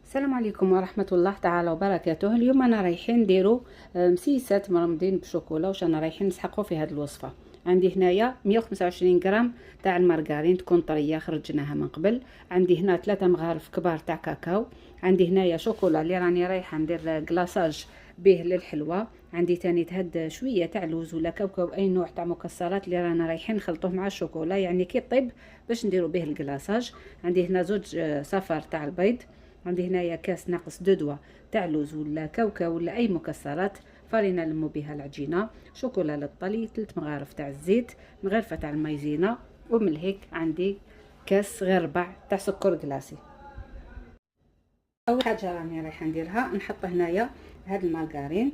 السلام عليكم ورحمة الله تعالى وبركاته. اليوم انا رايحين نديرو مسيسات مرمضين بشوكولا. واش انا رايحين نسحقو في هذه الوصفة. عندي هنايا 125 غرام تاع المارغرين تكون طرية خرجناها من قبل. عندي هنا 3 مغارف كبار تاع كاكاو. عندي هنايا شوكولا اللي راني رايحة ندير كلاصاج به للحلوة. عندي تاني تهد شوية تاع لوز ولا كاوكاو اي نوع تاع مكسرات اللي رانا رايحين نخلطوه مع الشوكولا، يعني كي طيب باش نديرو به الكلاصاج. عندي هنا زوج صفار تاع البيض. عندي هنايا كاس ناقص 2 دوا تاع لوز ولا كاوكاو ولا اي مكسرات. فرينه نلمو بها العجينه. شوكولا للطلي، 3 مغارف تاع الزيت، مغرفه تاع المايزينا، ومن هيك عندي كاس غير ربع تاع سكر كلاسي. اول حاجه راني رايحه نديرها نحط هنايا هاد المارغرين،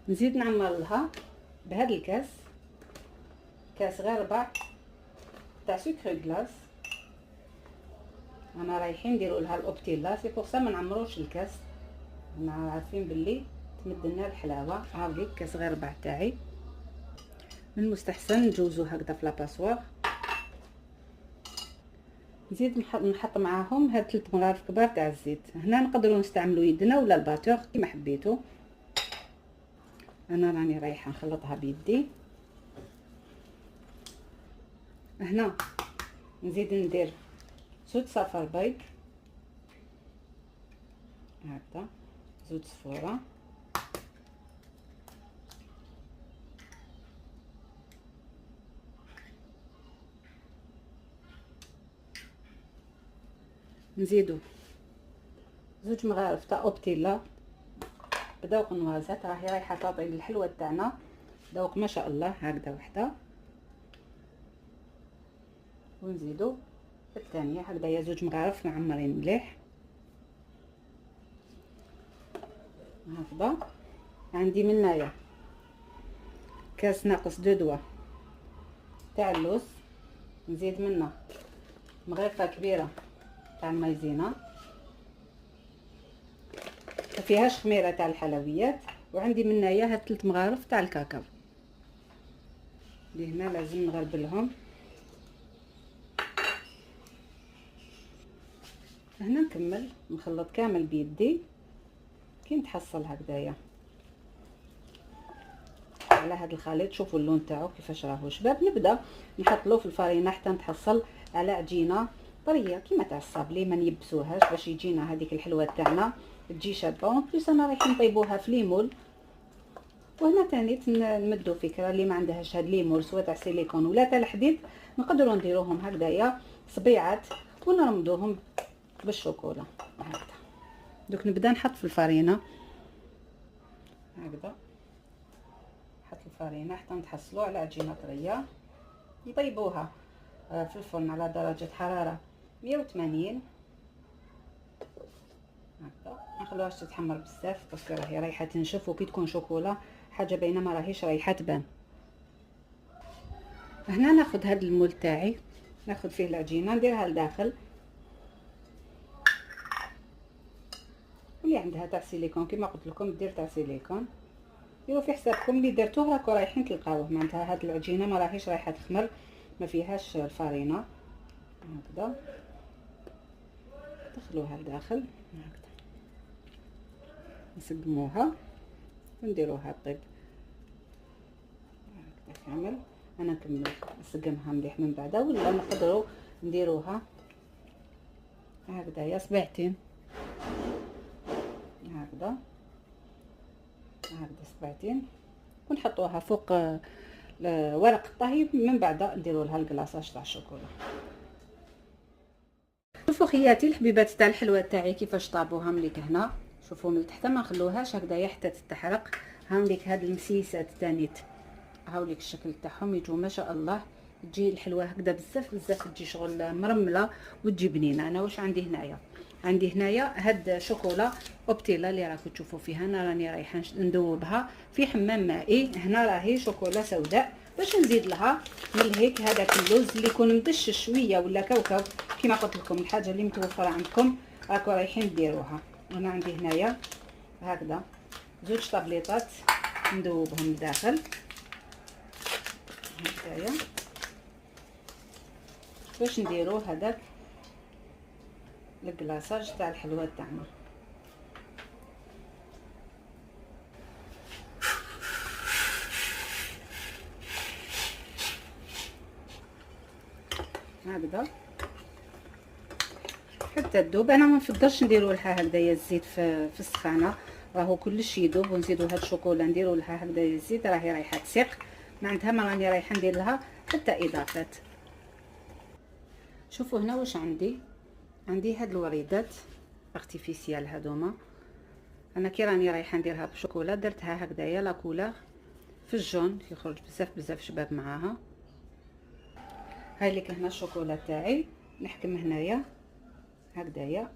نزيد نعمر لها بهذا الكاس كاس غير ربع تاع سكر كلاس. انا رايحين نديروا لها الاوبتيلا، سي بور سا ما نعمروش الكاس، انا عارفين باللي تمد لنا الحلاوه. هاوليك كاس غير ربع تاعي، من المستحسن نجوزو هكذا في لاباسوار. نزيد نحط معاهم هاد 3 مغارف كبار تاع الزيت. هنا نقدروا نستعملوا يدنا ولا الباتور كيما حبيتوا. انا راني رايحه نخلطها بيدي. هنا نزيد ندير زوج صفار بيض هكذا، زوج صفوره، نزيدو زوج مغارف تاع اوبتيلا بذوق نوازات، راهي رايحه تعطي الحلوه تاعنا ذوق ما شاء الله. هكذا وحده، ونزيدو الثانيه هكذايا زوج مغارف معمرين مليح هكذا. عندي منايا كاس ناقص 2 دوا تاع اللوز، نزيد منه مغرفه كبيره تاع المايزينا، ما فيهاش خميره تاع الحلويات. وعندي منايا هاد 3 مغارف تاع الكاكاو اللي هنا لازم نغربلهم. هنا نكمل نخلط كامل بيدي كي نتحصل هكذايا على هذا الخليط. شوفوا اللون تاعو كيفاش راهو شباب. نبدا نحط له في الفرينه حتى نتحصل على عجينه طريه كيما تاع الصابلي، ما نيبسوهاش باش يجينا هذيك الحلوه تاعنا تجي شابه. بليس انا رايحين نطيبوها في ليمول. وهنا تاني نمدوا فكره اللي ما عندهاش هاد ليمول سواء تاع سيليكون ولا تاع الحديد، نقدروا نديروهم هكذايا صبيعات ونرمدوهم بالشوكولا هكذا. دوك نبدا نحط في الفرينه هكذا، نحط الفرينه حتى نتحصلوا على عجينه طريه. نطيبوها في الفرن على درجه حراره 180 هكذا. ما نخلوهاش تتحمر بزاف باسكو راهي رايحه تنشف، وكي تكون شوكولا حاجه باينه ما راهيش رايحه تبان. هنا ناخذ هذا المول تاعي، ناخذ فيه العجينه نديرها لداخل. واللي عندها تاع سيليكون كيما قلت لكم دير تاع سيليكون، ديروا في حسابكم اللي درتوه راكو رايحين تلقاوه. معناتها هاد العجينه ما راهيش رايحه تخمر، ما فيهاش الفرينه هكذا. دخلوها لداخل هكذا، نسقموها ونديروها طيب هكذا كامل. انا نكمل نسقمها مليح من بعد، ولا نقدروا نديروها هكذايا صبيعتين هكذا صبعتين، ونحطوها فوق ورق الطهي. من بعد نديروا لها الكلاصاج تاع الشوكولا. شوفوا خياتي الحبيبات تاع الحلوه تاعي كيفاش طابوها مليك هنا. شوفوا من تحت ما نخلوهاش هكذايا حتى تتحرق. هاوليك هاد المسيسات تانيت، هاوليك الشكل تاعهم يجوا ما شاء الله. تجي الحلوه هكذا بزاف بزاف، تجي شغل مرمله وتجي بنينه. انا واش عندي هنايا؟ عندي هنايا هاد شوكولا اوبتيلا اللي راكم تشوفوا فيها. انا راني رايحه ندوبها في حمام مائي. هنا راهي شوكولا سوداء باش نزيد لها من هيك هذاك اللوز اللي يكون مدشش شويه ولا كوكب كيما قلت لكم. الحاجه اللي متوفره عندكم راكم رايحين ديروها. انا عندي هنايا هكذا زوج طابليطات ندوبهم لداخل هكذايا باش نديرو هذاك الكلاصاج تاع الحلوى تاعنا. هكذا حتى تذوب. انا ما نفضلش نديروا لها هكذايا الزيت في السخانه، راهو كلش يذوب، ونزيدوا هاد الشوكولا نديروا لها هكذايا الزيت، راهي رايحه تسيق. ما عندها ما راني رايحه ندير لها حتى اضافات. شوفوا هنا واش عندي هاد الوريدات ارتيفيسيال هادوما. انا كي راني رايحه نديرها بالشوكولا درتها هكذايا لا كولور في الجون، يخرج بزاف شباب معاها. هاي لك هنا الشوكولا تاعي، نحكم هنايا هكذايا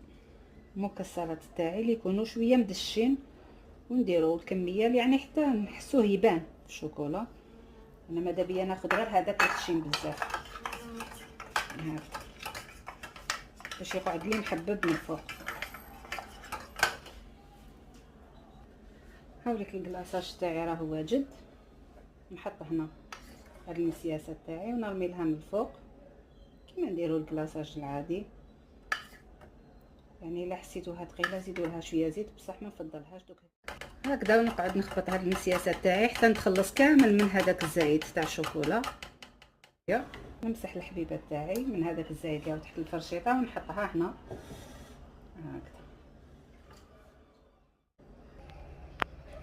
المكسرات تاعي اللي يكونوا شويه مدشين، ونديروا الكميه يعني حتى نحسوه يبان في الشوكولا. انا ماذا بيا ناخذ غير هذاك الخشين بزاف هكا باش يقعد لي محبب من الفوق. هاوليك الكلاصاج تاعي راه واجد. نحط هنا هاد المسياسه تاعي ونرمي لها من الفوق كيما نديروا الكلاصاج العادي. يعني الا حسيتوها ثقيله زيدوا لها شويه زيت، بصح ما نفضلهاش دوك هكذا. ونقعد نخبط هاد المسياسه تاعي حتى نتخلص كامل من هذاك الزايد تاع الشوكولا. نمسح الحبيبه تاعي من هذاك الزايد اللي تحت الفرشيطه ونحطها هنا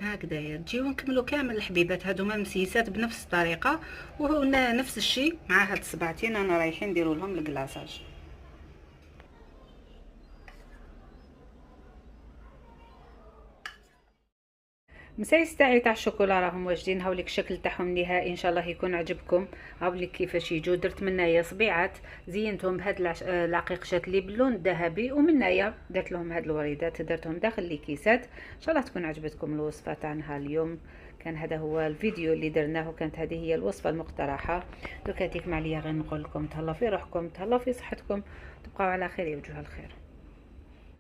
هكذايا. نجيو نكملوا كامل الحبيبات هذوما المسيسات بنفس الطريقه، وهنا نفس الشيء مع هاد الصبعتين انا رايحين نديروا لهم الكلاصاج. مسايس تاعي تاع الشوكولا راهم واجدين. هاوليك الشكل تاعهم النهائي، ان شاء الله يكون عجبكم. هاوليك كيفاش يجوا. درت منايا صبيعات زينتهم بهاد العقيقشات اللي باللون الذهبي، ومنايا درت لهم هاد الوريدات درتهم داخل الكيسات. ان شاء الله تكون عجبتكم الوصفه تاعنا اليوم. كان هذا هو الفيديو اللي درناه، وكانت هذه هي الوصفه المقترحه. دوكا تيكم عليا غير نقول لكم تهلاو في روحكم، تهلاو في صحتكم، تبقاو على خير يا وجوه الخير.